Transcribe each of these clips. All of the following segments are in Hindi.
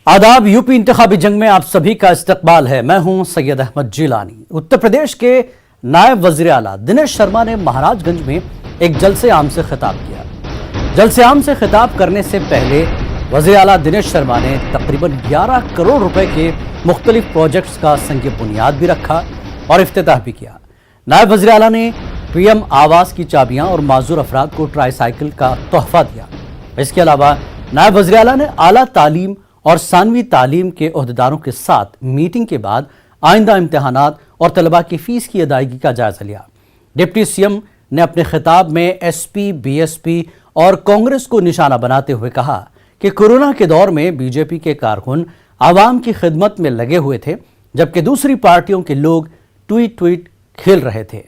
आदाब। यूपी इंतखाबी जंग में आप सभी का इस्तकबाल है। मैं हूं सैयद अहमद जिलानी। उत्तर प्रदेश के नायब वजीर आला दिनेश शर्मा ने महाराजगंज में एक जलसे आम से खिताब किया। जलसे आम से खिताब करने से पहले वजीर आला दिनेश शर्मा ने तकरीबन 11 करोड़ रुपए के मुख्तलिफ प्रोजेक्ट्स का संग बुनियाद भी रखा और इफ्तिताह भी किया। नायब वजीर आला ने पीएम आवास की चाबियां और माजूर अफराद को ट्राईसाइकिल का तोहफा दिया। इसके अलावा नायब वजीर आला ने आला तालीम और सानवी तालीम के ओहदेदारों के साथ मीटिंग के बाद आइंदा इम्तिहानात और तलबा की फीस की अदायगी का जायजा लिया। डिप्टी सीएम ने अपने खिताब में एसपी, बीएसपी और कांग्रेस को निशाना बनाते हुए कहा कि कोरोना के दौर में बीजेपी के कारकुन आवाम की खिदमत में लगे हुए थे, जबकि दूसरी पार्टियों के लोग ट्वीट खेल रहे थे।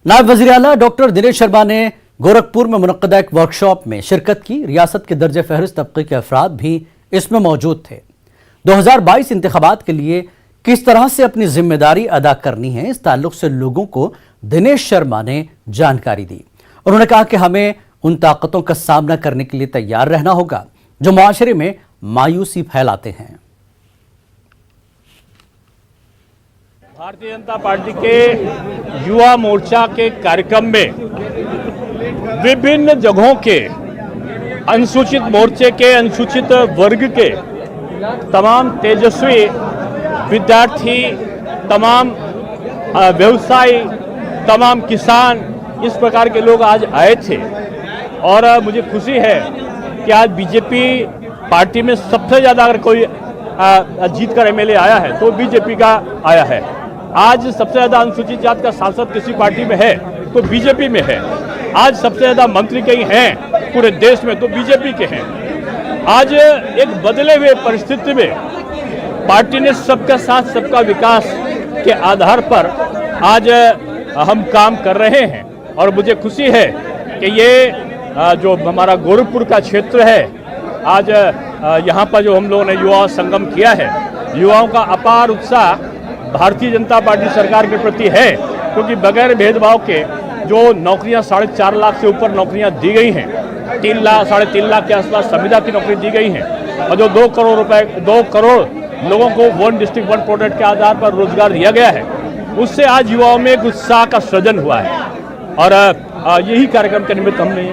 नायब वज़ीर आला डॉक्टर दिनेश शर्मा ने गोरखपुर में मुनक्कदा एक वर्कशॉप में शिरकत की। रियासत के दर्जे फहरिस्त तबके के अफराद भी इसमें मौजूद थे। 2022 इंतखाबात के लिए किस तरह से अपनी जिम्मेदारी अदा करनी है, इस ताल्लुक से लोगों को दिनेश शर्मा ने जानकारी दी। उन्होंने कहा कि हमें उन ताकतों का सामना करने के लिए तैयार रहना होगा जो मुआशरे में मायूसी फैलाते हैं। भारतीय जनता पार्टी के युवा मोर्चा के कार्यक्रम में विभिन्न जगहों के अनुसूचित मोर्चे के, अनुसूचित वर्ग के तमाम तेजस्वी विद्यार्थी, तमाम व्यवसायी, तमाम किसान, इस प्रकार के लोग आज आए थे। और मुझे खुशी है कि आज बीजेपी पार्टी में सबसे ज़्यादा अगर कोई जीत कर एमएलए आया है तो बीजेपी का आया है। आज सबसे ज़्यादा अनुसूचित जात का सांसद किसी पार्टी में है तो बीजेपी में है। आज सबसे ज़्यादा मंत्री कहीं हैं पूरे देश में तो बीजेपी के हैं। आज एक बदले हुए परिस्थिति में पार्टी ने सबका साथ सबका विकास के आधार पर आज हम काम कर रहे हैं। और मुझे खुशी है कि ये जो हमारा गोरखपुर का क्षेत्र है, आज यहाँ पर जो हम लोगों ने युवा संगम किया है, युवाओं का अपार उत्साह भारतीय जनता पार्टी सरकार के प्रति है, क्योंकि बगैर भेदभाव के जो नौकरियां 4.5 लाख से ऊपर नौकरियां दी गई हैं, 3 लाख 3.5 लाख के आसपास संविदा की नौकरी दी गई हैं, और जो 2 करोड़ लोगों को वन डिस्ट्रिक्ट वन प्रोडक्ट के आधार पर रोजगार दिया गया है, उससे आज युवाओं में एक उत्साह का सृजन हुआ है। और यही कार्यक्रम के निमित्त हमने।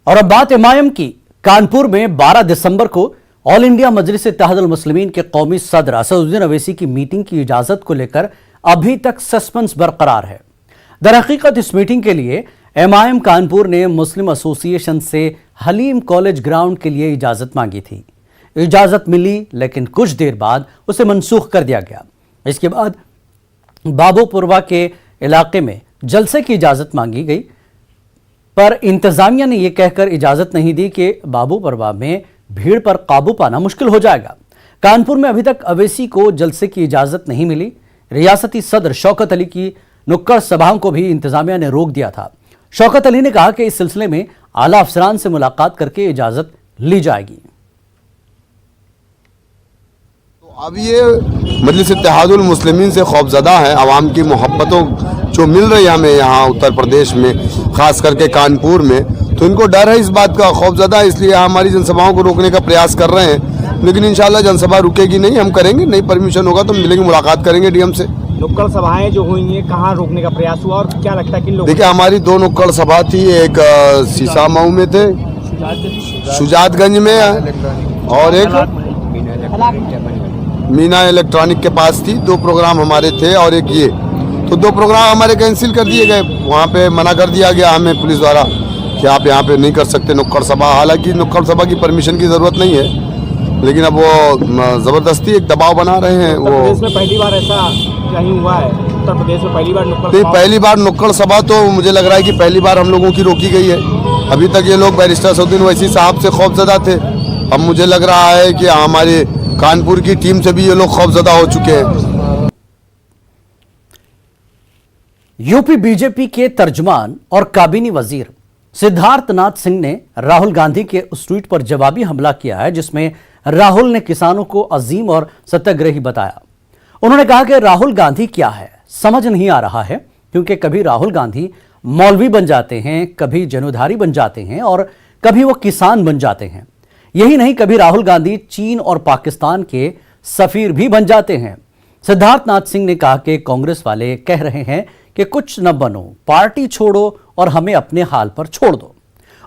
और अब बात एमआईएम की। कानपुर में 12 दिसंबर को ऑल इंडिया मजलिस इत्तेहादुल मुस्लिमीन के कौमी सदर असदुद्दीन अवैसी की मीटिंग की इजाजत को लेकर अभी तक सस्पेंस बरकरार है। दरहकीकत इस मीटिंग के लिए एमआईएम कानपुर ने मुस्लिम एसोसिएशन से हलीम कॉलेज ग्राउंड के लिए इजाजत मांगी थी। इजाजत मिली, लेकिन कुछ देर बाद उसे मनसूख कर दिया गया। इसके बाद बाबूपुरवा के इलाके में जलसे की इजाजत मांगी गई, पर इंतजामिया ने यह कहकर इजाजत नहीं दी कि बाबूपुरवा में भीड़ पर काबू पाना मुश्किल हो जाएगा। कानपुर में अभी तक अवैसी को जलसे की इजाजत नहीं मिली। रियासती सदर शौकत अली की नुक्कड़ सभाओं को भी इंतजामिया ने रोक दिया था। शौकत अली ने कहा कि इस सिलसिले में आला अफसरान से मुलाकात करके इजाजत ली जाएगी। तो अब ये मजलिस इत्तेहादुल मुस्लिमीन से खौफजदा है। आवाम की मोहब्बतों जो मिल रही है हमें यहाँ उत्तर प्रदेश में, खास करके कानपुर में, तो इनको डर है इस बात का, खौफजदा, इसलिए हमारी जनसभाओं को रोकने का प्रयास कर रहे हैं। लेकिन इंशाल्लाह जनसभा रुकेगी नहीं, हम करेंगे, नहीं परमिशन होगा तो मिलेंगे, मुलाकात करेंगे डीएम से। नुक्कड़ सभाएं जो हुई हैं, कहाँ रोकने का प्रयास हुआ और क्या लगता है कि लोग? देखिए, हमारी 2 नुक्कड़ सभा थी, एक सीसामऊ में थे, शुजातगंज में, और एक मीना इलेक्ट्रॉनिक के पास थी। 2 प्रोग्राम हमारे थे और एक ये, तो 2 प्रोग्राम हमारे कैंसिल कर दिए गए। वहाँ पे मना कर दिया गया हमें पुलिस द्वारा कि आप यहाँ पे नहीं कर सकते नुक्कड़ सभा। हालांकि नुक्कड़ सभा की परमिशन की ज़रूरत नहीं है, लेकिन अब वो ज़बरदस्ती एक दबाव बना रहे हैं। उत्तर प्रदेश में पहली बार ऐसा कहीं हुआ है? उत्तर प्रदेश में पहली बार पहली बार नुक्कड़ सभा तो मुझे लग रहा है कि पहली बार हम लोगों की रोकी गई है। अभी तक ये लोग बैरिस्टर असदुद्दीन ओवैसी साहब से खौफजदा थे। अब मुझे लग रहा है कि हमारे कानपुर की टीम से भी ये लोग खौफजदा हो चुके हैं। यूपी बीजेपी के तर्जुमान और काबीनी वजीर सिद्धार्थनाथ सिंह ने राहुल गांधी के उस ट्वीट पर जवाबी हमला किया है जिसमें राहुल ने किसानों को अजीम और सत्याग्रही बताया। उन्होंने कहा कि राहुल गांधी क्या है समझ नहीं आ रहा है, क्योंकि कभी राहुल गांधी मौलवी बन जाते हैं, कभी जनुधारी बन जाते हैं और कभी वो किसान बन जाते हैं। यही नहीं, कभी राहुल गांधी चीन और पाकिस्तान के सफीर भी बन जाते हैं। सिद्धार्थनाथ सिंह ने कहा कि कांग्रेस वाले कह रहे हैं कि कुछ न बनो, पार्टी छोड़ो और हमें अपने हाल पर छोड़ दो।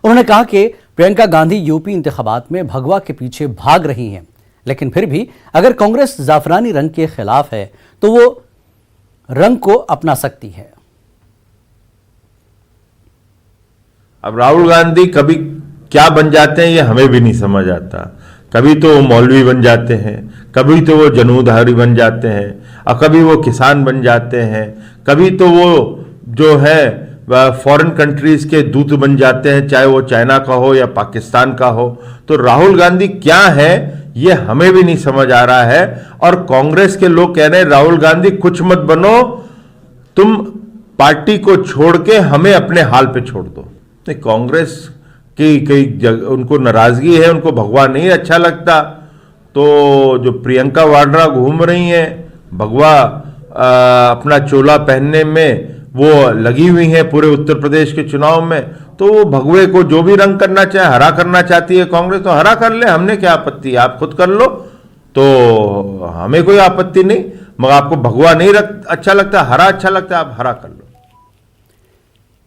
उन्होंने कहा कि प्रियंका गांधी यूपी इंतखाबात में भगवा के पीछे भाग रही हैं, लेकिन फिर भी अगर कांग्रेस जाफरानी रंग के खिलाफ है तो वो रंग को अपना सकती है। अब राहुल गांधी कभी क्या बन जाते हैं ये हमें भी नहीं समझ आता। कभी तो वो मौलवी बन जाते हैं, कभी तो वो जनूधारी बन जाते हैं, और कभी वो किसान बन जाते हैं, कभी तो वो जो है फॉरेन कंट्रीज के दूत बन जाते हैं, चाहे वो चाइना का हो या पाकिस्तान का हो। तो राहुल गांधी क्या है ये हमें भी नहीं समझ आ रहा है। और कांग्रेस के लोग कह रहे हैं राहुल गांधी कुछ मत बनो, तुम पार्टी को छोड़ के हमें अपने हाल पे छोड़ दो। नहीं, कांग्रेस की कई उनको नाराजगी है, उनको भगवा नहीं अच्छा लगता। तो जो प्रियंका वाड्रा घूम रही हैं भगवा अपना चोला पहनने में वो लगी हुई हैं पूरे उत्तर प्रदेश के चुनाव में, तो वो भगवे को जो भी रंग करना चाहे, हरा करना चाहती है कांग्रेस तो हरा कर ले, हमने क्या आपत्ति, आप खुद कर लो, तो हमें कोई आपत्ति नहीं। मगर आपको भगवा नहीं अच्छा लगता, हरा अच्छा लगता है, आप हरा कर लो।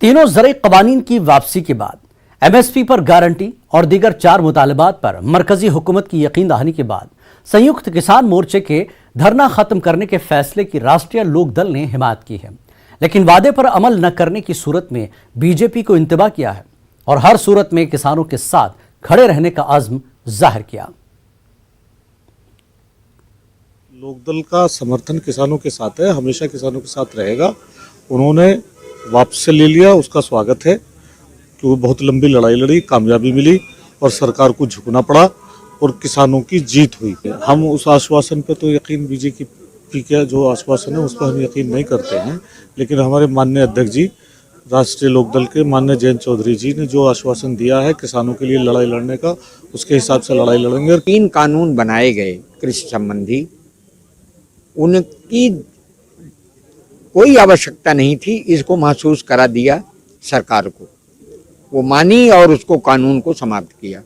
तीनों ज़राई क़वानीन की वापसी के बाद, एमएसपी पर गारंटी और दीगर 4 मुतालबात पर मरकजी हुकूमत की यकीन दहानी के बाद संयुक्त किसान मोर्चे के धरना खत्म करने के फैसले की राष्ट्रीय लोक दल ने हिमायत की है, लेकिन वादे पर अमल न करने की सूरत में बीजेपी को इंतबा किया है और हर सूरत में किसानों के साथ खड़े रहने का आज़म जाहिर किया। लोकदल का समर्थन किसानों के साथ है, हमेशा किसानों के साथ रहेगा। उन्होंने वापस ले लिया, उसका स्वागत है, क्योंकि बहुत लंबी लड़ाई लड़ी, कामयाबी मिली और सरकार को झुकना पड़ा और किसानों की जीत हुई। हम उस आश्वासन पे तो यकीन, बीजेपी का जो आश्वासन है उस पर हम यकीन नहीं करते हैं, लेकिन हमारे माननीय अध्यक्ष जी राष्ट्रीय लोकदल के माननीय जयंत चौधरी जी ने जो आश्वासन दिया है किसानों के लिए लड़ाई लड़ने का, उसके हिसाब से लड़ाई लड़ेंगे। 3 कानून बनाए गए कृषि संबंधी, उनकी कोई आवश्यकता नहीं थी, इसको महसूस करा दिया सरकार को, वो मानी और उसको कानून को समाप्त किया।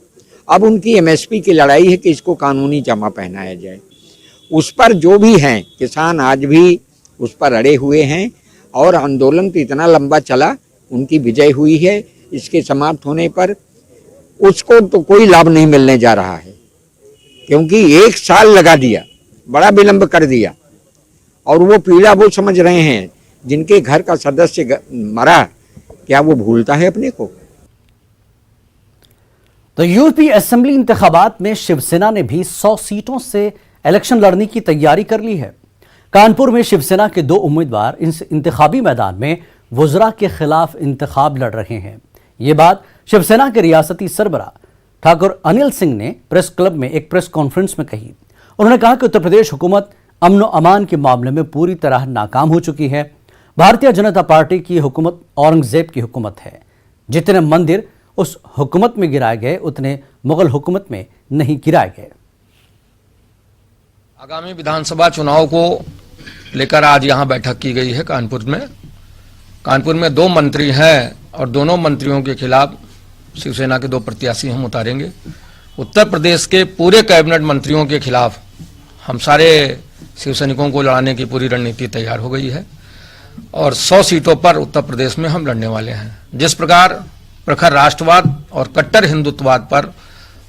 अब उनकी एमएसपी की लड़ाई है कि इसको कानूनी जमा पहनाया जाए। उस पर जो भी हैं किसान आज भी उस पर अड़े हुए हैं और आंदोलन तो इतना लंबा चला, उनकी विजय हुई है। इसके समाप्त होने पर उसको तो कोई लाभ नहीं मिलने जा रहा है, क्योंकि 1 साल लगा दिया, बड़ा विलंब कर दिया। और वो पीड़ा वो समझ रहे हैं जिनके घर का सदस्य मरा, क्या वो भूलता है अपने को? तो यूपी असेंबली इंतखाबात में शिवसेना ने भी 100 सीटों से इलेक्शन लड़ने की तैयारी कर ली है। कानपुर में शिवसेना के 2 उम्मीदवार इस इंतखाबी मैदान में वुज़रा के खिलाफ इंतखाब लड़ रहे हैं। ये बात शिवसेना के रियासती सरबराह ठाकुर अनिल सिंह ने प्रेस क्लब में एक प्रेस कॉन्फ्रेंस में कही। उन्होंने कहा कि उत्तर प्रदेश हुकूमत अमन अमान के मामले में पूरी तरह नाकाम हो चुकी है। भारतीय जनता पार्टी की हुकूमत औरंगजेब की हुकूमत है। जितने मंदिर उस हुकूमत में गिराए गए उतने मुगल हुकूमत में नहीं गिराए गए। आगामी विधानसभा चुनाव को लेकर आज यहां बैठक की गई है कानपुर में। कानपुर में 2 मंत्री हैं और दोनों मंत्रियों के खिलाफ शिवसेना के 2 प्रत्याशी हम उतारेंगे। उत्तर प्रदेश के पूरे कैबिनेट मंत्रियों के खिलाफ हम सारे शिवसैनिकों को लड़ाने की पूरी रणनीति तैयार हो गई है और 100 सीटों पर उत्तर प्रदेश में हम लड़ने वाले हैं। जिस प्रकार प्रखर राष्ट्रवाद और कट्टर हिंदुत्ववाद पर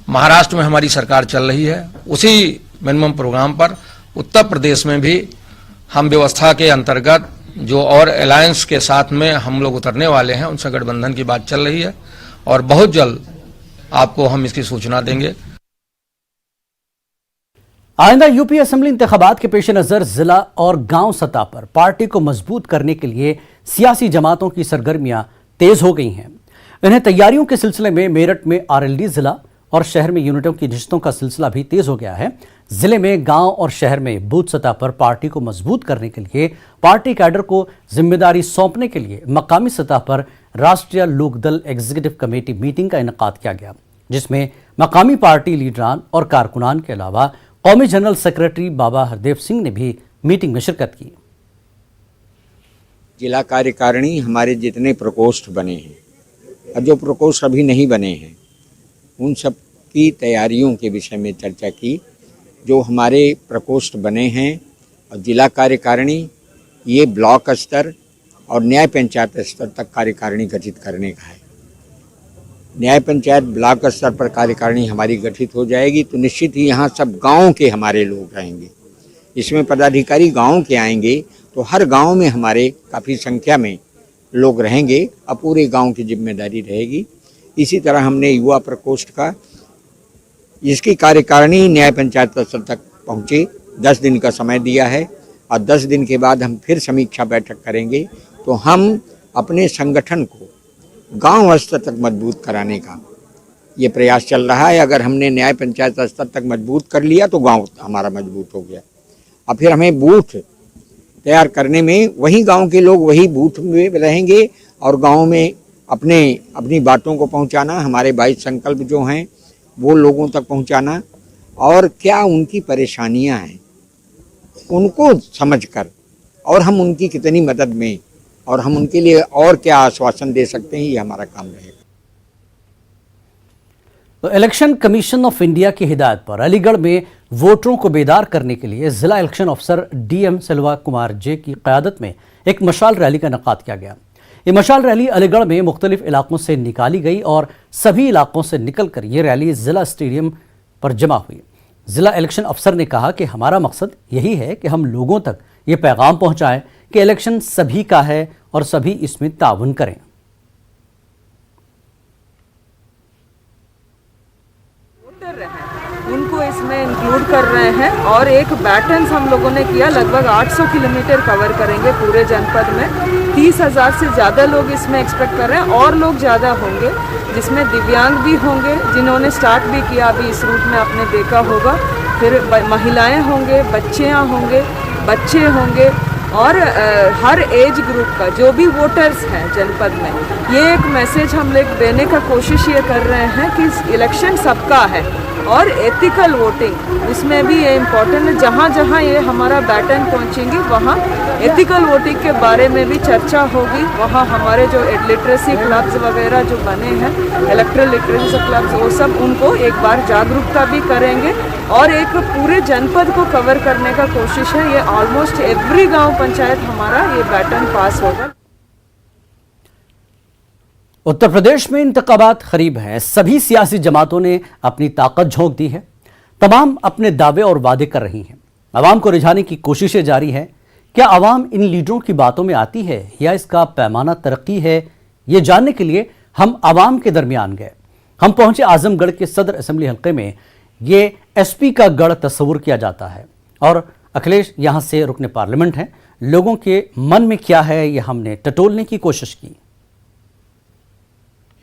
महाराष्ट्र में हमारी सरकार चल रही है, उसी मिनिमम प्रोग्राम पर उत्तर प्रदेश में भी हम व्यवस्था के अंतर्गत जो और अलायंस के साथ में हम लोग उतरने वाले हैं, उनसे गठबंधन की बात चल रही है और बहुत जल्द आपको हम इसकी सूचना देंगे। आइंदा यूपी असेंबली इंतखाबात के पेश नज़र जिला और गांव सतह पर पार्टी को मजबूत करने के लिए सियासी जमातों की सरगर्मियां तेज हो गई हैं। इन्हें तैयारियों के सिलसिले में मेरठ में आरएलडी जिला और शहर में यूनिटों की रिश्तों का सिलसिला भी तेज हो गया है। जिले में, गांव और शहर में बूथ सतह पर पार्टी को मजबूत करने के लिए पार्टी कैडर को जिम्मेदारी सौंपने के लिए मकामी सतह पर राष्ट्रीय लोकदल एग्जीक्यूटिव कमेटी मीटिंग का इनेकाद किया गया, जिसमें मकामी पार्टी लीडरान और कारकुनान के अलावा कौमी जनरल सेक्रेटरी बाबा हरदेव सिंह ने भी मीटिंग में शिरकत की। जिला कार्यकारिणी हमारे जितने प्रकोष्ठ बने हैं और जो प्रकोष्ठ अभी नहीं बने हैं उन सब की तैयारियों के विषय में चर्चा की। जो हमारे प्रकोष्ठ बने हैं और जिला कार्यकारिणी ये ब्लॉक स्तर और न्याय पंचायत स्तर तक कार्यकारिणी गठित करने का है। न्याय पंचायत ब्लॉक स्तर पर कार्यकारिणी हमारी गठित हो जाएगी तो निश्चित ही यहाँ सब गाँव के हमारे लोग रहेंगे। इसमें पदाधिकारी गाँव के आएंगे तो हर गांव में हमारे काफ़ी संख्या में लोग रहेंगे और पूरे गांव की जिम्मेदारी रहेगी। इसी तरह हमने युवा प्रकोष्ठ का इसकी कार्यकारिणी न्याय पंचायत स्तर तक पहुँचे 10 दिन का समय दिया है और 10 दिन के बाद हम फिर समीक्षा बैठक करेंगे तो हम अपने संगठन को गांव स्तर तक मजबूत कराने का ये प्रयास चल रहा है। अगर हमने न्याय पंचायत स्तर तक मजबूत कर लिया तो गांव हमारा मजबूत हो गया और फिर हमें बूथ तैयार करने में वही गांव के लोग वही बूथ में रहेंगे और गांव में अपनी बातों को पहुंचाना, हमारे 22 संकल्प जो हैं वो लोगों तक पहुंचाना और क्या उनकी परेशानियां हैं उनको समझकर और हम उनकी कितनी मदद में और हम उनके लिए और क्या आश्वासन दे सकते हैं ये हमारा काम रहेगा। तो इलेक्शन कमीशन ऑफ इंडिया की हिदायत पर अलीगढ़ में वोटरों को बेदार करने के लिए जिला इलेक्शन अफसर डीएम सिल्वा कुमार जे की क़यादत में एक मशाल रैली का इनेकाद किया गया। ये मशाल रैली अलीगढ़ में मुख्तलिफ इलाकों से निकाली गई और सभी इलाकों से निकलकर ये रैली जिला स्टेडियम पर जमा हुई। जिला इलेक्शन अफसर ने कहा कि हमारा मकसद यही है कि हम लोगों तक ये पैगाम पहुंचाएं कि इलेक्शन सभी का है और सभी इसमें ताउन करें। उनको इसमें इंक्लूड कर रहे हैं और एक बैटन्स हम लोगों ने किया। लगभग 800 किलोमीटर कवर करेंगे पूरे जनपद में। 30,000 से ज़्यादा लोग इसमें एक्सपेक्ट कर रहे हैं और लोग ज़्यादा होंगे जिसमें दिव्यांग भी होंगे जिन्होंने स्टार्ट भी किया अभी इस रूट में आपने देखा होगा। फिर महिलाएं होंगे, बच्चे होंगे और हर एज ग्रुप का जो भी वोटर्स हैं जनपद में ये एक मैसेज हम लोग देने का कोशिश ये कर रहे हैं कि इलेक्शन सबका है और एथिकल वोटिंग उसमें भी ये इम्पोर्टेंट है। जहाँ जहाँ ये हमारा बैटन पहुँचेंगे वहाँ एथिकल वोटिंग के बारे में भी चर्चा होगी। वहाँ हमारे जो लिटरेसी क्लब्स वगैरह जो बने हैं इलेक्ट्रल लिटरेसी क्लब्स वो सब उनको एक बार जागरूकता भी करेंगे और एक पूरे जनपद को कवर करने का कोशिश है। ये ऑलमोस्ट एवरी गांव पंचायत हमारा ये बैटन पास होगा। उत्तर प्रदेश में इंतखाबात करीब हैं। सभी सियासी जमातों ने अपनी ताकत झोंक दी है। तमाम अपने दावे और वादे कर रही हैं। आवाम को रिझाने की कोशिशें जारी हैं। क्या आवाम इन लीडरों की बातों में आती है या इसका पैमाना तरक्की है, ये जानने के लिए हम आवाम के दरमियान गए। हम पहुंचे आजमगढ़ के सदर असेंबली हल्के में। ये एसपी का गढ़ तस्वुर किया जाता है और अखिलेश यहां से रुकने पार्लियामेंट हैं। लोगों के मन में क्या है ये हमने टटोलने की कोशिश की।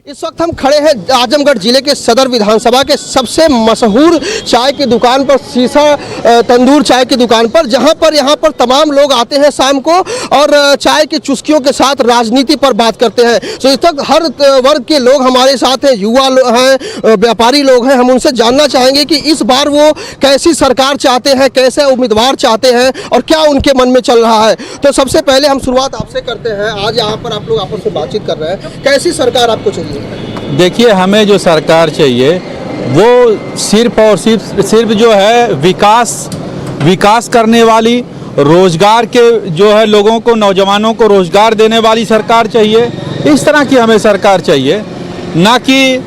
इस वक्त हम खड़े हैं आजमगढ़ जिले के सदर विधानसभा के सबसे मशहूर चाय की दुकान पर, शीशा तंदूर चाय की दुकान पर, जहां पर यहाँ पर तमाम लोग आते हैं शाम को और चाय की चुस्कियों के साथ राजनीति पर बात करते हैं। तो इस वक्त हर वर्ग के लोग हमारे साथ हैं, युवा हैं, व्यापारी लोग हैं। हम उनसे जानना चाहेंगे कि इस बार वो कैसी सरकार चाहते हैं, कैसे उम्मीदवार चाहते हैं और क्या उनके मन में चल रहा है। तो सबसे पहले हम शुरुआत आपसे करते हैं। आज यहाँ पर आप लोग आपस में बातचीत कर रहे हैं, कैसी सरकार आपको चाहिए? देखिए, हमें जो सरकार चाहिए वो सिर्फ और सिर्फ जो है विकास करने वाली, रोजगार के जो है लोगों को, नौजवानों को रोजगार देने वाली सरकार चाहिए। इस तरह की हमें सरकार चाहिए, ना कि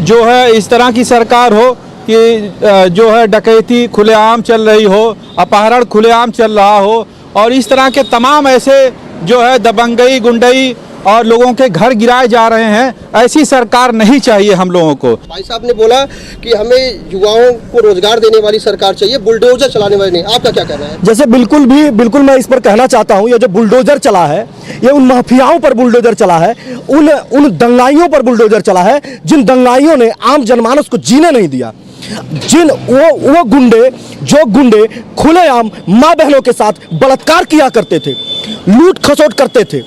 जो है इस तरह की सरकार हो कि जो है डकैती खुलेआम चल रही हो, अपहरण खुलेआम चल रहा हो और इस तरह के तमाम ऐसे जो है दबंगई, गुंडई और लोगों के घर गिराए जा रहे हैं। ऐसी सरकार नहीं चाहिए हम लोगों को। भाई साहब ने बोला कि हमें युवाओं को रोजगार देने वाली सरकार चाहिए, बुलडोजर चलाने वाली नहीं। आपका क्या कहना है? जैसे बिल्कुल मैं इस पर कहना चाहता हूँ, ये जो बुलडोजर चला है ये उन माफियाओं पर बुलडोजर चला है, उन दंगाइयों पर बुलडोजर चला है जिन दंगाइयों ने आम जनमानस को जीने नहीं दिया। वो गुंडे खुलेआम माँ बहनों के साथ बलात्कार किया करते थे, लूट खसोट करते थे,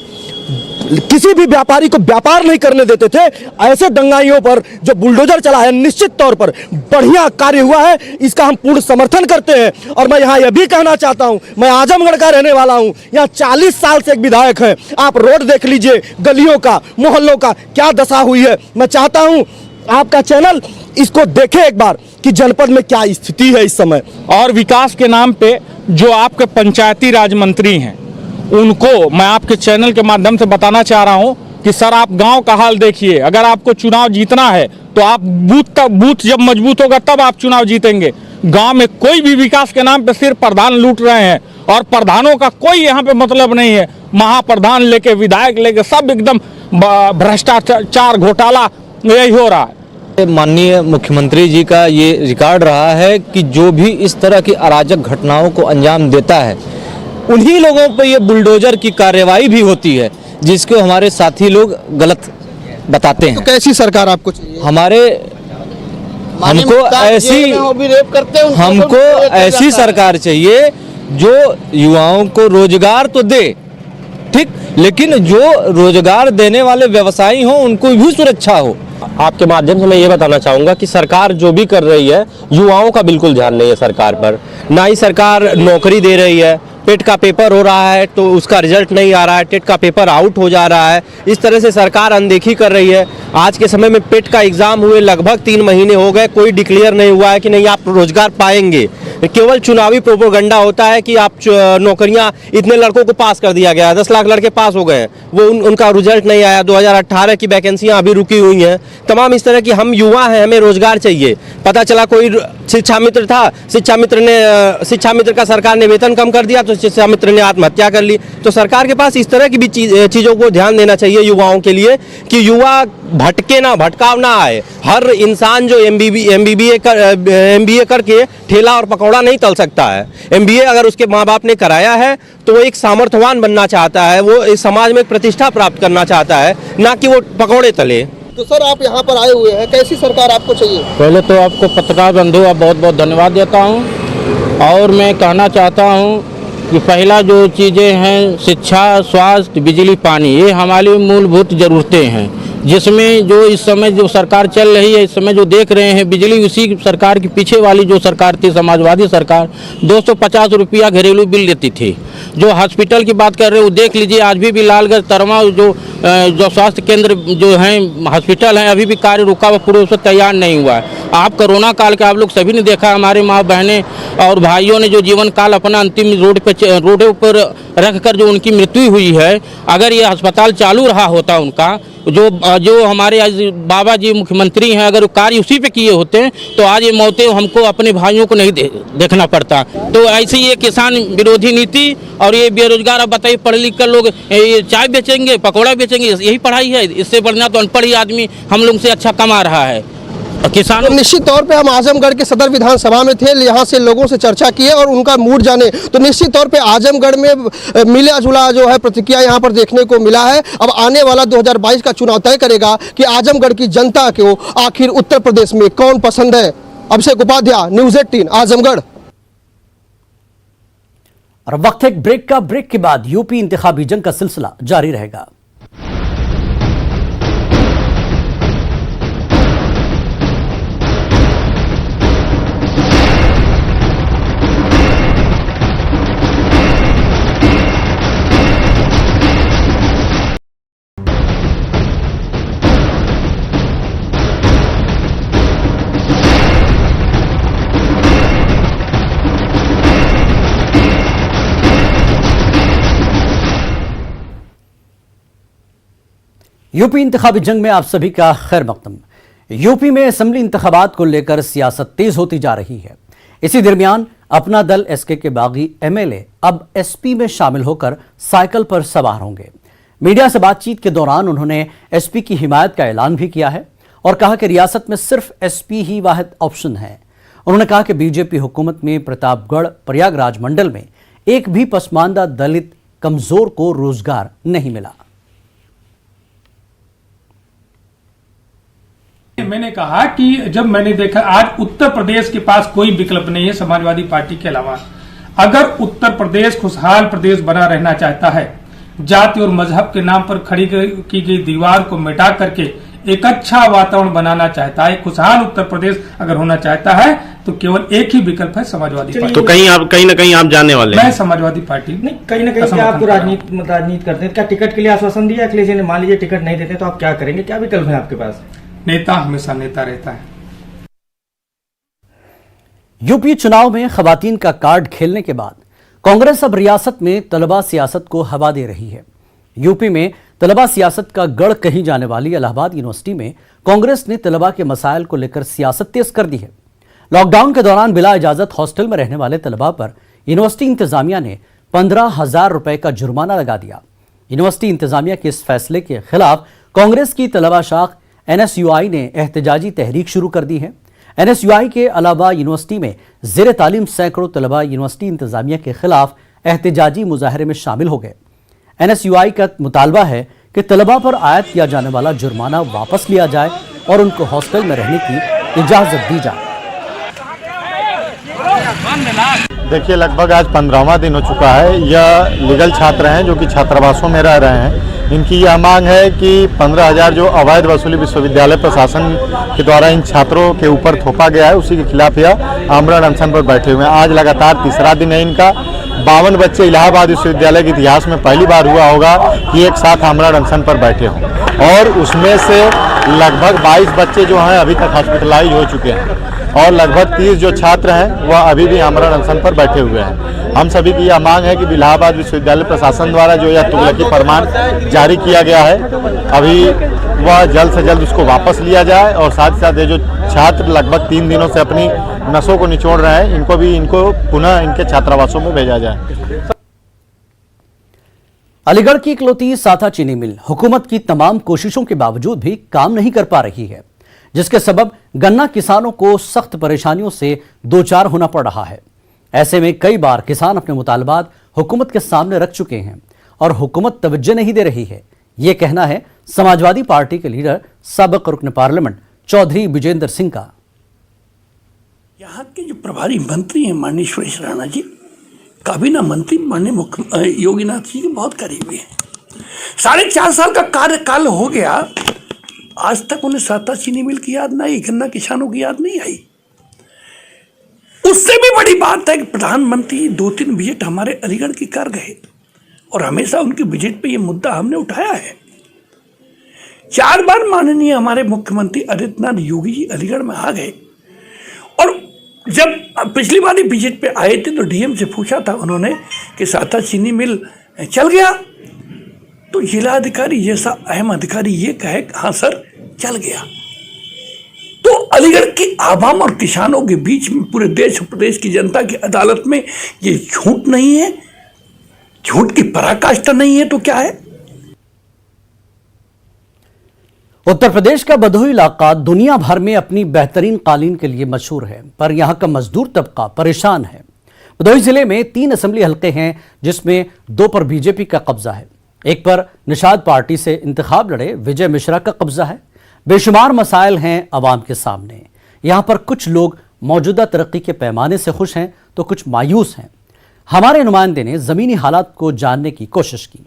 किसी भी व्यापारी को व्यापार नहीं करने देते थे, ऐसे दंगाइयों पर जो बुलडोजर चला है निश्चित तौर पर बढ़िया कार्य हुआ है, इसका हम पूर्ण समर्थन करते हैं। और मैं यहाँ यह भी कहना चाहता हूँ, मैं आजमगढ़ का रहने वाला हूँ, यहाँ 40 साल से एक विधायक है, आप रोड देख लीजिए, गलियों का, मोहल्लों का क्या दशा हुई है। मैं चाहता हूँ आपका चैनल इसको देखे एक बार कि जनपद में क्या स्थिति है इस समय। और विकास के नाम पे जो आपके पंचायती राज मंत्री हैं, उनको मैं आपके चैनल के माध्यम से बताना चाह रहा हूं कि सर आप गांव का हाल देखिए। अगर आपको चुनाव जीतना है तो आप बूथ जब मजबूत होगा तब आप चुनाव जीतेंगे। गांव में कोई भी विकास के नाम पे सिर्फ प्रधान लूट रहे हैं और प्रधानों का कोई यहाँ पे मतलब नहीं है। महाप्रधान लेके विधायक लेके सब एकदम भ्रष्टाचार घोटाला यही हो रहा है। माननीय मुख्यमंत्री जी का ये रिकॉर्ड रहा है कि जो भी इस तरह की अराजक घटनाओं को अंजाम देता है, उन्हीं लोगों पर ये बुलडोजर की कार्रवाई भी होती है, जिसको हमारे साथी लोग गलत बताते हैं। तो कैसी सरकार आपको चाहिए? हमको ऐसी सरकार चाहिए जो युवाओं को रोजगार तो दे, ठीक, लेकिन जो रोजगार देने वाले व्यवसायी हों उनको भी सुरक्षा हो। आपके माध्यम से मैं ये बताना चाहूँगा कि सरकार जो भी कर रही है, युवाओं का बिल्कुल ध्यान नहीं है सरकार पर। ना ही सरकार नौकरी दे रही है, टेट का पेपर हो रहा है तो उसका रिजल्ट नहीं आ रहा है, टेट का पेपर आउट हो जा रहा है। इस तरह से सरकार अनदेखी कर रही है। आज के समय में टेट का एग्ज़ाम हुए लगभग 3 महीने हो गए, कोई डिक्लेयर नहीं हुआ है कि नहीं आप रोजगार पाएंगे। केवल चुनावी प्रोपोगंडा होता है कि आप नौकरियां, इतने लड़कों को पास कर दिया गया, 10 लाख लड़के पास हो गए हैं, वो उनका रिजल्ट नहीं आया। 2018 की वैकेंसियां अभी रुकी हुई हैं। तमाम इस तरह की, हम युवा हैं, हमें रोजगार चाहिए। पता चला कोई शिक्षा मित्र था, शिक्षा मित्र का सरकार ने वेतन कम कर दिया तो शिक्षा मित्र ने आत्महत्या कर ली। तो सरकार के पास इस तरह की भी चीज़ों को ध्यान देना चाहिए युवाओं के लिए कि युवा भटकाव ना आए। हर इंसान जो MBA करके ठेला और पकौड़ा नहीं तल सकता है। MBA अगर उसके माँ बाप ने कराया है तो वो एक सामर्थ्यवान बनना चाहता है, वो इस समाज में एक प्रतिष्ठा प्राप्त करना चाहता है, ना कि वो पकौड़े तले। तो सर आप यहाँ पर आए हुए हैं, कैसी सरकार आपको चाहिए? पहले तो आपको पत्रकार बंधु आप बहुत बहुत धन्यवाद देता हूँ। और मैं कहना चाहता हूँ कि पहला जो चीज़ें हैं, शिक्षा, स्वास्थ्य, बिजली, पानी, ये हमारी मूलभूत ज़रूरतें हैं, जिसमें जो इस समय जो सरकार चल रही है, इस समय जो देख रहे हैं बिजली, उसी सरकार की पीछे वाली जो सरकार थी, समाजवादी सरकार, 250 रुपया घरेलू बिल देती थी। जो हॉस्पिटल की बात कर रहे हो, देख लीजिए आज भी लालगंज तरमा जो स्वास्थ्य केंद्र जो हैं, हॉस्पिटल हैं, अभी भी कार्य रुका हुआ, पूरे से तैयार नहीं हुआ है। आप कोरोना काल के आप लोग सभी ने देखा, हमारे माँ बहनें और भाइयों ने जो जीवन काल अपना अंतिम रोडों पर रखकर जो उनकी मृत्यु हुई है, अगर ये अस्पताल चालू रहा होता उनका, जो हमारे आज बाबा जी मुख्यमंत्री हैं, अगर कार्य उसी पे किए होते हैं तो आज ये मौतें हमको अपने भाइयों को नहीं देखना पड़ता। तो ऐसी ये किसान विरोधी नीति और ये बेरोजगार, अब बताइए पढ़ लिख कर लोग ये चाय बेचेंगे, पकौड़ा बेचेंगे, यही पढ़ाई है? इससे बढ़िया तो अनपढ़ ही आदमी हम लोग से अच्छा कमा रहा है। किसानों तो निश्चित तौर पे हम आजमगढ़ के सदर विधानसभा में थे, यहाँ से लोगों से चर्चा किए और उनका मूड जाने। तो निश्चित तौर पे आजमगढ़ में मिला जुला जो है प्रतिक्रिया यहाँ पर देखने को मिला है। अब आने वाला 2022 का चुनाव तय करेगा कि आजमगढ़ की जनता को आखिर उत्तर प्रदेश में कौन पसंद है। अभिषेक उपाध्याय, न्यूज़ 18 आजमगढ़। और वक्त एक ब्रेक का। ब्रेक के बाद यूपी इंतखाबी जंग का सिलसिला जारी रहेगा। यूपी इंतखाबी जंग में आप सभी का खैर मकदम। यूपी में असेंबली इंतखाबात को लेकर सियासत तेज होती जा रही है। इसी दरमियान अपना दल एसके के बागी एमएलए अब एसपी में शामिल होकर साइकिल पर सवार होंगे। मीडिया से बातचीत के दौरान उन्होंने एसपी की हिमायत का ऐलान भी किया है और कहा कि रियासत में सिर्फ एसपी ही वाहिद ऑप्शन है। उन्होंने कहा कि बीजेपी हुकूमत में प्रतापगढ़ प्रयागराज मंडल में एक भी पसमानदा दलित कमजोर को रोजगार नहीं मिला। मैंने कहा कि जब मैंने देखा आज उत्तर प्रदेश के पास कोई विकल्प नहीं है समाजवादी पार्टी के अलावा। अगर उत्तर प्रदेश खुशहाल प्रदेश बना रहना चाहता है जाति और मजहब के नाम पर खड़ी की गई दीवार को मिटा करके एक अच्छा वातावरण बनाना चाहता है, खुशहाल उत्तर प्रदेश अगर होना चाहता है तो केवल एक ही विकल्प है, समाजवादी पार्टी। तो कहीं ना कहीं आप जाने वाले मैं समाजवादी पार्टी नहीं, कहीं ना कहीं क्या आपको राजनीति करते हैं, क्या टिकट के लिए आश्वासन दिया अखिलेश जी ने? मान लीजिए टिकट नहीं देते तो आप क्या करेंगे, क्या विकल्प है आपके पास? नेता हमेशा नेता रहता है। यूपी चुनाव में खवातीन का कार्ड खेलने के बाद कांग्रेस अब रियासत में तलबा सियासत को हवा दे रही है। यूपी में तलबा सियासत का गढ़ कही जाने वाली इलाहाबाद यूनिवर्सिटी में कांग्रेस ने तलबा के मसाइल को लेकर सियासत तेज कर दी है। लॉकडाउन के दौरान बिला इजाजत हॉस्टल में रहने वाले तलबा पर यूनिवर्सिटी इंतजामिया ने 15,000 रुपए का जुर्माना लगा दिया। यूनिवर्सिटी इंतजामिया के इस फैसले के खिलाफ कांग्रेस की तलबा शाख NSUI ने एहतजाजी तहरीक शुरू कर दी है। NSUI के अलावा यूनिवर्सिटी में ज़ेर तालीम सैकड़ों तलबा यूनिवर्सिटी इंतजामिया के खिलाफ एहतजाजी मुजाहरे में शामिल हो गए। NSUI का मुतालबा है कि तलबा पर आयद किया जाने वाला जुर्माना वापस लिया जाए और उनको हॉस्टल में रहने की इजाजत दी जाए। देखिए, लगभग आज 15वां दिन हो चुका है। यह लीगल छात्र हैं जो कि छात्रावासों में रह रहे हैं। इनकी यह मांग है कि 15,000 जो अवैध वसूली विश्वविद्यालय प्रशासन के द्वारा इन छात्रों के ऊपर थोपा गया है, उसी के खिलाफ यह आमरण अनशन पर बैठे हुए हैं। आज लगातार तीसरा दिन है इनका। 52 बच्चे इलाहाबाद विश्वविद्यालय के इतिहास में पहली बार हुआ होगा कि एक साथ आमरण अनशन पर बैठे हों, और उसमें से लगभग 22 बच्चे जो हैं अभी तक हॉस्पिटलाइज हो चुके हैं और लगभग 30 जो छात्र हैं वह अभी भी आमरण अनशन पर बैठे हुए हैं। हम सभी की यह मांग है कि इलाहाबाद विश्वविद्यालय प्रशासन द्वारा जो यह तुगलकी फरमान जारी किया गया है, अभी वह जल्द से जल्द उसको वापस लिया जाए, और साथ ही साथ ये जो छात्र लगभग 3 दिनों से अपनी नसों को निचोड़ रहे हैं, इनको पुनः इनके छात्रावासों में भेजा जाए। अलीगढ़ की इकलौती साथा चीनी मिल हुकूमत की तमाम कोशिशों के बावजूद भी काम नहीं कर पा रही है, जिसके सबब गन्ना किसानों को सख्त परेशानियों से दो चार होना पड़ रहा है। ऐसे में कई बार किसान अपने मुतालबात हुकूमत के सामने रख चुके हैं और हुकूमत तवज्जो नहीं दे रही है। ये कहना है समाजवादी पार्टी के लीडर साबिक रुकन पार्लियामेंट चौधरी विजेंद्र सिंह का। यहाँ के जो प्रभारी मंत्री हैं माननीय सुरेश राणा जी, काबीना मंत्री माननीय मुख्य योगीनाथ जी के बहुत करीबी हैं। 4.5 साल का कार्यकाल हो गया, आज तक उन्हें साता चीनी मिल की याद नहीं, गन्ना किसानों की याद नहीं आई। उससे भी बड़ी बात है कि प्रधानमंत्री 2-3 विजिट हमारे अलीगढ़ की कर गए और हमेशा उनकी विजिट पे ये मुद्दा हमने उठाया है। 4 बार माननीय हमारे मुख्यमंत्री आदित्यनाथ योगी जी अलीगढ़ में आ गए, और जब पिछली बार ही विजिट पे आए थे तो डीएम से पूछा था उन्होंने कि साता चीनी मिल चल गया, तो जिलाधिकारी जैसा अहम अधिकारी ये कहे हाँ सर चल गया। तो अलीगढ़ की आवाम और किसानों के बीच में पूरे देश और प्रदेश की जनता की अदालत में ये झूठ नहीं है, झूठ की पराकाष्ठा नहीं है तो क्या है। उत्तर प्रदेश का भदोही इलाका दुनिया भर में अपनी बेहतरीन कालीन के लिए मशहूर है, पर यहां का मजदूर तबका परेशान है। भदोही जिले में 3 असेंबली हलके हैं, जिसमें 2 पर बीजेपी का कब्जा है, एक पर निषाद पार्टी से इंतखाब लड़े विजय मिश्रा का कब्जा है। बेशुमार मसाइल हैं अवाम के सामने। यहां पर कुछ लोग मौजूदा तरक्की के पैमाने से खुश हैं तो कुछ मायूस हैं। हमारे नुमाइंदे ने जमीनी हालात को जानने की कोशिश की।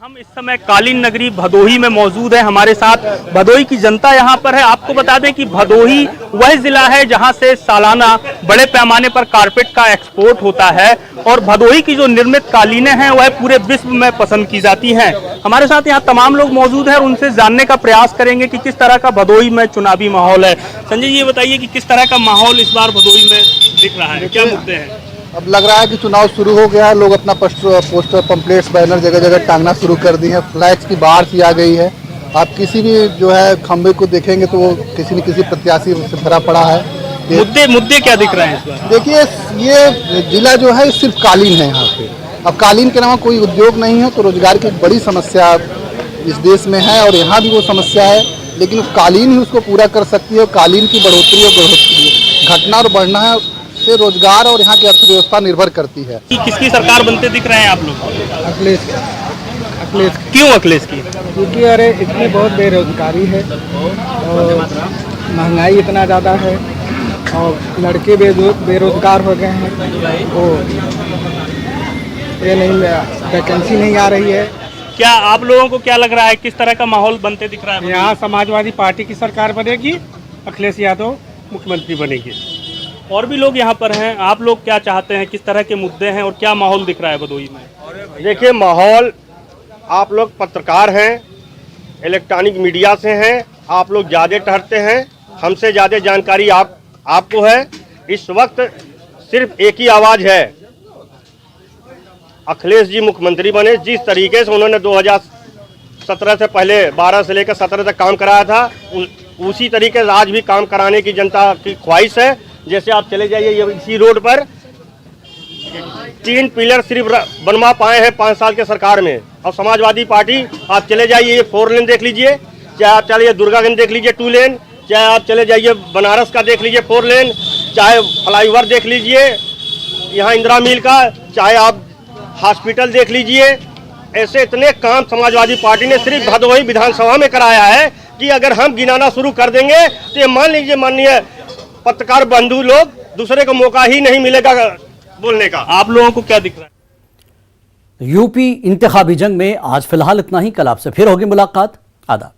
हम इस समय कालीन नगरी भदोही में मौजूद है, हमारे साथ भदोही की जनता यहाँ पर है। आपको बता दें कि भदोही वह जिला है जहाँ से सालाना बड़े पैमाने पर कारपेट का एक्सपोर्ट होता है, और भदोही की जो निर्मित कालीनें हैं वह पूरे विश्व में पसंद की जाती हैं। हमारे साथ यहाँ तमाम लोग मौजूद हैं और उनसे जानने का प्रयास करेंगे कि किस तरह का भदोही में चुनावी माहौल है। संजय जी, ये बताइए कि किस तरह का माहौल इस बार भदोही में दिख रहा है, क्या मुद्दे हैं? अब लग रहा है कि चुनाव शुरू हो गया है, लोग अपना पोस्टर पंपलेट्स बैनर जगह जगह टांगना शुरू कर दिए हैं। फ्लैक्स की बाढ़ सी आ गई है। आप किसी भी जो है खंबे को देखेंगे तो वो किसी न किसी प्रत्याशी से भरा पड़ा है। मुद्दे क्या दिख रहे हैं इस बार? देखिए, ये जिला जो है सिर्फ कालीन है यहाँ पे। अब कालीन के अलावा कोई उद्योग नहीं है, तो रोजगार की बड़ी समस्या इस देश में है, और यहाँ भी वो समस्या है, लेकिन कालीन ही उसको पूरा कर सकती है। कालीन की बढ़ोतरी और घटना और बढ़ना है से रोजगार और यहाँ की अर्थव्यवस्था निर्भर करती है। किसकी सरकार बनते दिख रहे हैं आप लोग? अखिलेश। क्यों अखिलेश की? क्योंकि अरे इतनी बहुत बेरोजगारी है और महंगाई इतना ज़्यादा है और लड़के बेरोजगार हो गए हैं। ये नहीं, वैकेंसी नहीं आ रही है। क्या आप लोगों को क्या लग रहा है, किस तरह का माहौल बनते दिख रहा है? यहाँ समाजवादी पार्टी की सरकार बनेगी, अखिलेश यादव मुख्यमंत्री बनेंगे। और भी लोग यहाँ पर हैं, आप लोग क्या चाहते हैं, किस तरह के मुद्दे हैं और क्या माहौल दिख रहा है भदोही में? देखिए, माहौल, आप लोग पत्रकार हैं, इलेक्ट्रॉनिक मीडिया से हैं, आप लोग ज़्यादा ठहरते हैं, हमसे ज़्यादा जानकारी आपको है। इस वक्त सिर्फ एक ही आवाज़ है, अखिलेश जी मुख्यमंत्री बने। जिस तरीके से उन्होंने 2017 से पहले 12 से लेकर 17 तक काम कराया था, उसी तरीके से आज भी काम कराने की जनता की ख्वाहिश है। जैसे आप चले जाइए इसी रोड पर 3 पिलर सिर्फ बनवा पाए हैं 5 साल के सरकार में। और समाजवादी पार्टी, आप चले जाइए 4 लेन देख लीजिए, चाहे आप चलिए दुर्गागंज देख लीजिए 2 लेन, चाहे आप चले जाइए बनारस का देख लीजिए 4 लेन, चाहे फ्लाईओवर देख लीजिए यहाँ इंदिरा मिल का, चाहे आप हॉस्पिटल देख लीजिए। ऐसे इतने काम समाजवादी पार्टी ने सिर्फ भदोही विधानसभा में कराया है कि अगर हम गिनाना शुरू कर देंगे तो ये मान लीजिए, माननीय पत्रकार बंधु लोग, दूसरे को मौका ही नहीं मिलेगा बोलने का। आप लोगों को क्या दिख रहा है? यूपी इंतखाबी जंग में आज फिलहाल इतना ही। कल आपसे फिर होगी मुलाकात। आदाब।